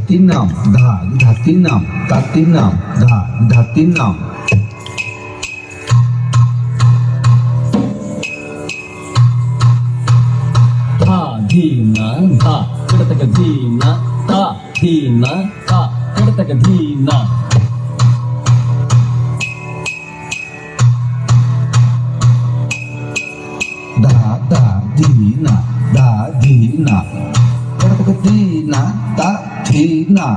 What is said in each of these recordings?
तीन नाम धा तीन नाम ता तीन नाम धा तीन नाम धा धीना धा कडतक धीना ता धीना ता कडतक धीना धा धीना कडतक धीना ता धीना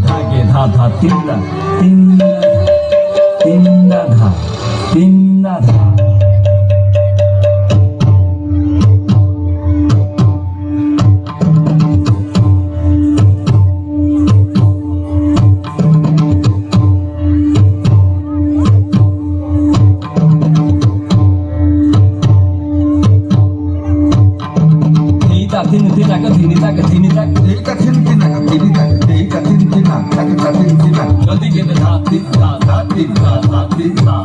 धागे धा धा तीन दिगे धा दिन धा धा दिन धा धा दिन धा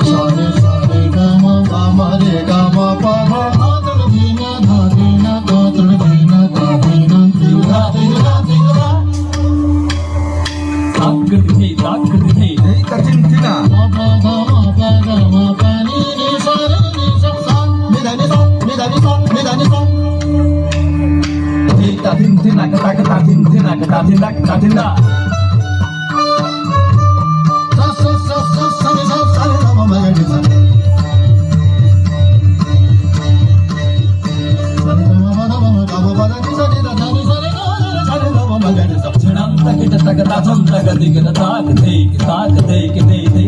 सारे सारे गामा गामा रे गामा पामा आदर दीना धा दीना आदर दीना धा दीना दीना दीना दीना ताक दिधे धिंतिना गामा गामा गामा पानी रे सारे रे सा नि धा नि सा नि धा नि सा नि धा नि सा धिंतिना कता धिंतिना कता धिंदा कता धिंदा सा सा सा सा सा नि सा सा नि धा म गा नि सा झणम तक तक ताथम तक दिग ताक दे ताक दे के दे दे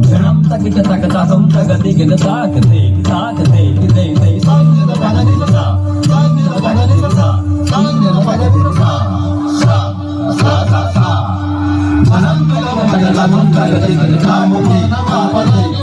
झणम तक तक ताथम तक दिग ताक दे ताक दे के दे दे Manam